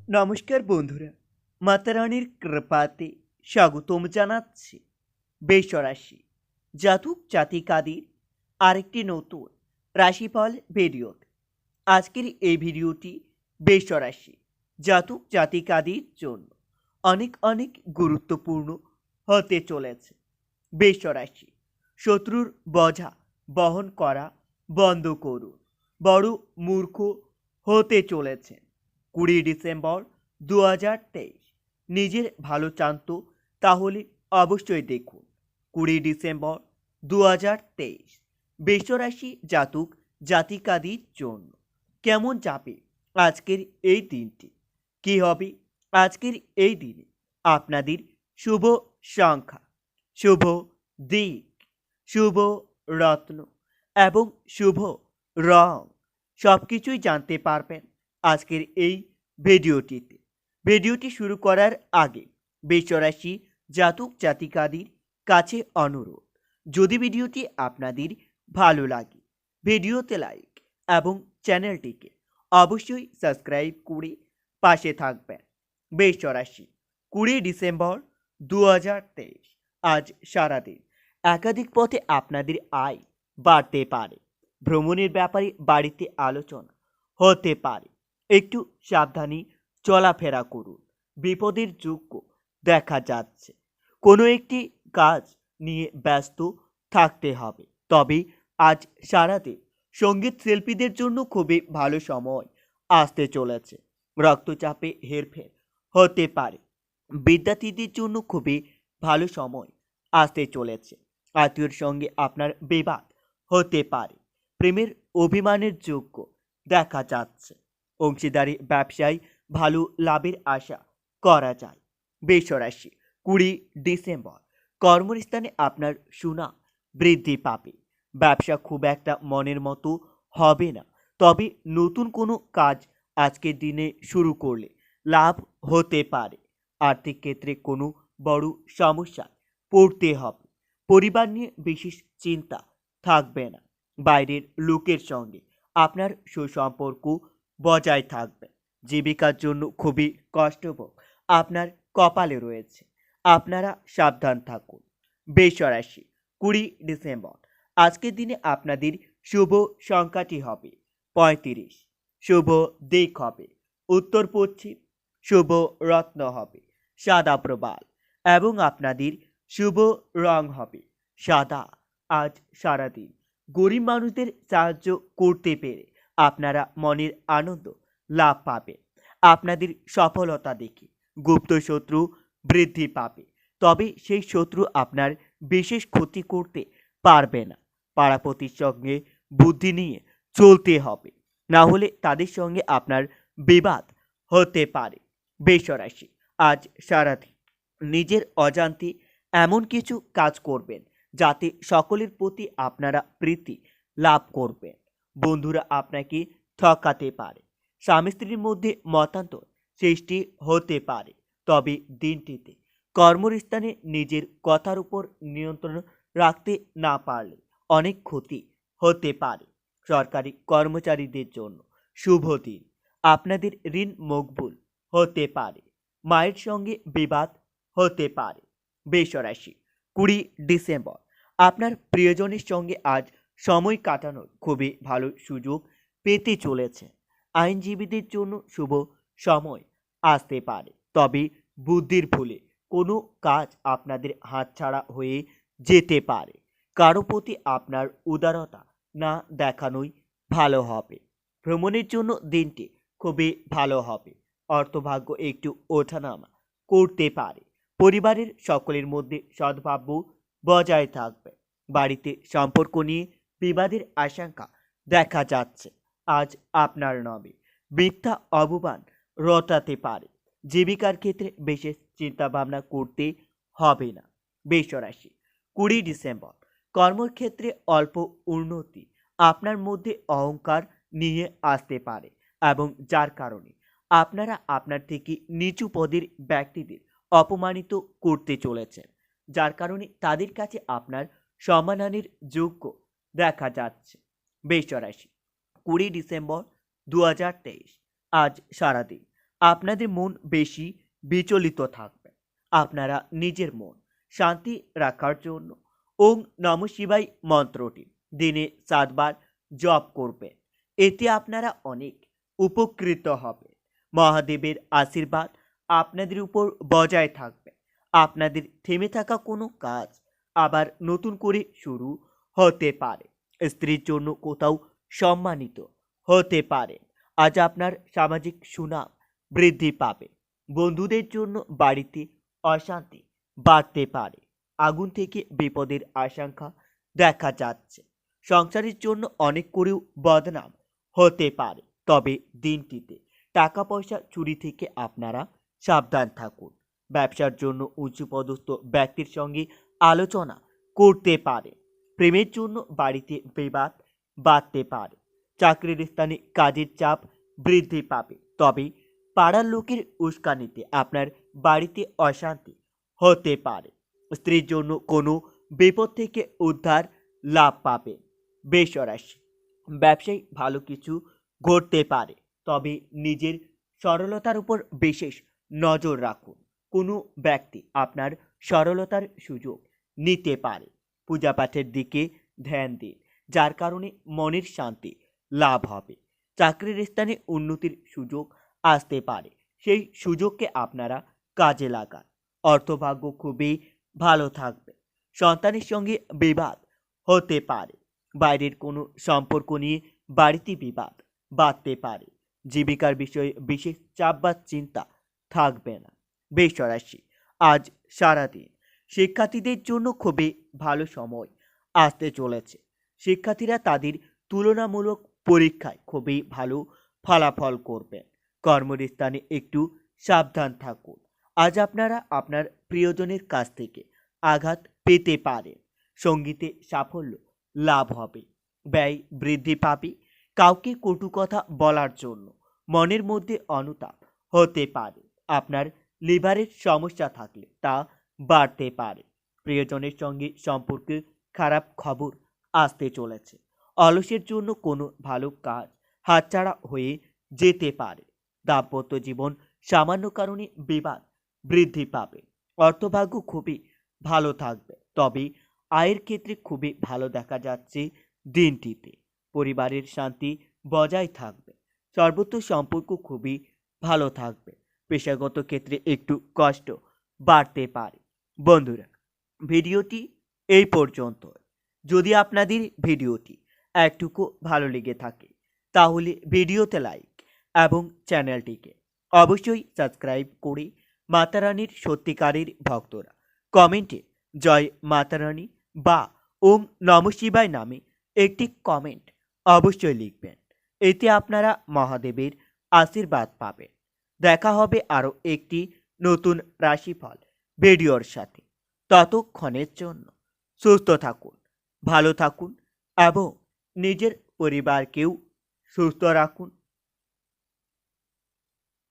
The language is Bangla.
নমস্কার বন্ধুরা, মাতারানির কৃপাতে স্বাগতম জানাচ্ছি বেশরাশি জাতক জাতিকাদের আরেকটি নতুন রাশিফল ভিডিওতে। আজকের এই ভিডিওটি বেশরাশি জাতক জাতিকাদের জন্য অনেক অনেক গুরুত্বপূর্ণ হতে চলেছে। বেশরাশি শত্রুর বোঝা বহন করা বন্ধ করুন, বড় মূর্খ হতে চলেছে। 20 ডিসেম্বর 2023। নিজের ভালো চান তো তাহলে অবশ্যই দেখুন 20 ডিসেম্বর 2023 বৃষরাশি জাতক জাতিকাদের জন্য কেমন যাবে আজকের এই দিনটি। কি হবে আজকের এই দিনে আপনাদের শুভ সংখ্যা, শুভ দিক, শুভ রত্ন এবং শুভ রং সব কিছুই জানতে পারবেন আজকের এই ভিডিওটিতে। ভিডিওটি শুরু করার আগে বৃষরাশি জাতক জাতিকাদের কাছে অনুরোধ, যদি ভিডিওটি আপনাদের ভালো লাগে ভিডিওতে লাইক এবং চ্যানেলটিকে অবশ্যই সাবস্ক্রাইব করে পাশে থাকবেন। বৃষরাশি 20 ডিসেম্বর 2023 আজ সারাদিন একাধিক পথে আপনাদের আয় বাড়তে পারে। ভ্রমণের ব্যাপারে বাড়িতে আলোচনা হতে পারে। একটু সাবধানে চলাফেরা করুন, বিপদের যোগ্য দেখা যাচ্ছে। কোনো একটি কাজ নিয়ে ব্যস্ত থাকতে হবে। তবে আজ সারাদিন সঙ্গীত শিল্পীদের জন্য খুবই ভালো সময় আসতে চলেছে। রক্তচাপে হেরফের হতে পারে। বিদ্যার্থীদের জন্য খুবই ভালো সময় আসতে চলেছে। আত্মীয়র সঙ্গে আপনার বিবাদ হতে পারে। প্রেমের অভিমানের যোগ্য দেখা যাচ্ছে। অংশীদারি ব্যবসায় ভালো লাভের আশা করা যায়। বৃষরাশি 20 ডিসেম্বর কর্মস্থানে আপনার সুনাম বৃদ্ধি পাবে। ব্যবসা খুব একটা মনের মতো হবে না, তবে নতুন কোনো কাজ আজকের দিনে শুরু করলে লাভ হতে পারে। আর্থিক ক্ষেত্রে কোনো বড় সমস্যায় পড়তে হবে। পরিবার নিয়ে বিশেষ চিন্তা থাকবে না। বাইরের লোকের সঙ্গে আপনার সুসম্পর্ক বজায় থাকবে। জীবিকার জন্য খুবই কষ্টভোগ আপনার কপালে রয়েছে। আপনারা সাবধান থাকুন। বৃষরাশি 20 ডিসেম্বর আজকের দিনে আপনাদের শুভ সংখ্যাটি হবে 35। শুভ দিক হবে উত্তর পশ্চিম। শুভ রত্ন হবে সাদা প্রবাল এবং আপনাদের শুভ রং হবে সাদা। আজ সারাদিন গরিব মানুষদের সাহায্য করতে পেরে আপনারা মনের আনন্দ লাভ পাবে। আপনাদের সফলতা দেখে গুপ্ত শত্রু বৃদ্ধি পাবে, তবে সেই শত্রু আপনার বিশেষ ক্ষতি করতে পারবে না। পাড়াপতির সঙ্গে বুদ্ধি নিয়ে চলতে হবে, না হলে তাদের সঙ্গে আপনার বিবাদ হতে পারে। বৃষরাশি আজ সারাদিন নিজের অজান্তে এমন কিছু কাজ করবেন যাতে সকলের প্রতি আপনারা প্রীতি লাভ করবেন। বন্ধুরা আপনাকে ঠকাতে পারে। স্বামী স্ত্রীর মধ্যে মতান্তর সৃষ্টি হতে পারে। তবে দিনটিতে কর্মস্থানে নিজের কথার উপর নিয়ন্ত্রণ রাখতে না পারলে অনেক ক্ষতি হতে পারে। সরকারি কর্মচারীদের জন্য শুভ দিন। আপনাদের ঋণ মকবুল হতে পারে। মায়ের সঙ্গে বিবাদ হতে পারে। বৃষরাশি 20 ডিসেম্বর আপনার প্রিয়জনের সঙ্গে আজ সময় কাটানোর খুবই ভালো সুযোগ পেতে চলেছে। আইনজীবীদের জন্য শুভ সময় আসতে পারে, তবে বুদ্ধির ভুলে কোনো কাজ আপনাদের হাতছাড়া হয়ে যেতে পারে। কারো প্রতি আপনার উদারতা না দেখানোই ভালো হবে। ভ্রমণের জন্য দিনটি খুবই ভালো হবে। অর্থভাগ্য একটু ওঠানামা করতে পারে। পরিবারের সকলের মধ্যে সদ্ভাব বজায় থাকবে। বাড়িতে সম্পর্ক নিয়ে বিবাদের আশঙ্কা দেখা যাচ্ছে। আজ আপনার নামে মিথ্যা অপমান রটাতে পারে। জীবিকার ক্ষেত্রে বিশেষ চিন্তা ভাবনা করতে হবে না। বৃষরাশি 20 ডিসেম্বর কর্মক্ষেত্রে অল্প উন্নতি আপনার মধ্যে অহংকার নিয়ে আসতে পারে এবং যার কারণে আপনারা আপনার থেকে নিচু পদের ব্যক্তিদের অপমানিত করতে চলেছেন, যার কারণে তাদের কাছে আপনার সম্মানহানির যোগ্য দেখা যাচ্ছে। বৃষরাশি 20 ডিসেম্বর 2023 আজ সারাদিন আপনাদের মন বেশি বিচলিত থাকবে। আপনারা নিজের মন শান্তি রাখার জন্য ওং নমঃ শিবায় মন্ত্রটি দিনে 7 বার জপ করবেন। এতে আপনারা অনেক উপকৃত হবে। মহাদেবের আশীর্বাদ আপনাদের উপর বজায় থাকবে। আপনাদের থেমে থাকা কোনো কাজ আবার নতুন করে শুরু হতে পারে। স্ত্রীর জন্য কোথাও সম্মানিত হতে পারেন। আজ আপনার সামাজিক সুনাম বৃদ্ধি পাবে। বন্ধুদের জন্য বাড়িতে অশান্তি বাড়তে পারে। আগুন থেকে বিপদের আশঙ্কা দেখা যাচ্ছে। সংসারের জন্য অনেক করেও বদনাম হতে পারে। তবে দিনটিতে টাকা পয়সা চুরি থেকে আপনারা সাবধান থাকুন। ব্যবসার জন্য উচ্চপদস্থ ব্যক্তির সঙ্গে আলোচনা করতে পারে। প্রেমের জন্য বাড়িতে বিবাদ বাড়তে পারে। চাকরির স্থানে কাজের চাপ বৃদ্ধি পাবে। তবে পাড়ার লোকের উস্কানিতে আপনার বাড়িতে অশান্তি হতে পারে। স্ত্রীর জন্য কোনো বিপদ থেকে উদ্ধার লাভ পাবে। বৃষ রাশি, ব্যবসায় ভালো কিছু ঘটতে পারে। তবে নিজের সরলতার উপর বিশেষ নজর রাখুন। কোনো ব্যক্তি আপনার সরলতার সুযোগ নিতে পারে। পূজা পাঠের দিকে ধ্যান দিন, যার কারণে মনের শান্তি লাভ হবে। চাকরির স্থানে উন্নতির সুযোগ আসতে পারে। সেই সুযোগকে আপনারা কাজে লাগান। অর্থভাগ্য খুবই ভালো থাকবে। সন্তানের সঙ্গে বিবাদ হতে পারে। বাইরের কোনো সম্পর্ক নিয়ে বাড়িতে বিবাদ বাড়তে পারে। জীবিকার বিষয়ে বিশেষ চাপ বা চিন্তা থাকবে না। বৃষ রাশি, আজ সারাদিন শিক্ষার্থীদের জন্য খুবই ভালো সময় আসতে চলেছে। শিক্ষার্থীরা তাদের তুলনামূলক পরীক্ষায় খুবই ভালো ফলাফল করবেন। কর্মস্থানে একটু সাবধান থাকুন। আজ আপনারা আপনার প্রিয়জনের কাছ থেকে আঘাত পেতে পারেন। সঙ্গীতে সাফল্য লাভ হবে। ব্যয় বৃদ্ধি পাবে। কাউকে কটু কথা বলার জন্য মনের মধ্যে অনুতাপ হতে পারে। আপনার লিভারের সমস্যা থাকলে তা বাড়তে পারে। প্রিয়জনের সঙ্গে সম্পর্কে খারাপ খবর আসতে চলেছে। অলসের জন্য কোনো ভালো কাজ হাতছাড়া হয়ে যেতে পারে। দাম্পত্য জীবন সামান্য কারণে বিবাদ বৃদ্ধি পাবে। অর্থভাগ্য খুবই ভালো থাকবে। তবে আয়ের ক্ষেত্রে খুবই ভালো দেখা যাচ্ছে দিনটিতে। পরিবারের শান্তি বজায় থাকবে। সর্বত্র সম্পর্ক খুবই ভালো থাকবে। পেশাগত ক্ষেত্রে একটু কষ্ট বাড়তে পারে। বন্ধুরা, ভিডিওটি এই পর্যন্ত। যদি আপনাদের ভিডিওটি একটুকু ভালো লেগে থাকে তাহলে ভিডিওতে লাইক এবং চ্যানেলটিকে অবশ্যই সাবস্ক্রাইব করে মাতারানীর সত্যিকারের ভক্তরা কমেন্টে জয় মাতারানী বা ওম নমঃ শিবায় নামে একটি কমেন্ট অবশ্যই লিখবেন। এতে আপনারা মহাদেবের আশীর্বাদ পাবেন। দেখা হবে আরও একটি নতুন রাশিফল ভিডিওর সাথে। ততক্ষণের জন্য সুস্থ থাকুন, ভালো থাকুন এবং নিজের পরিবারকেও সুস্থ রাখুন।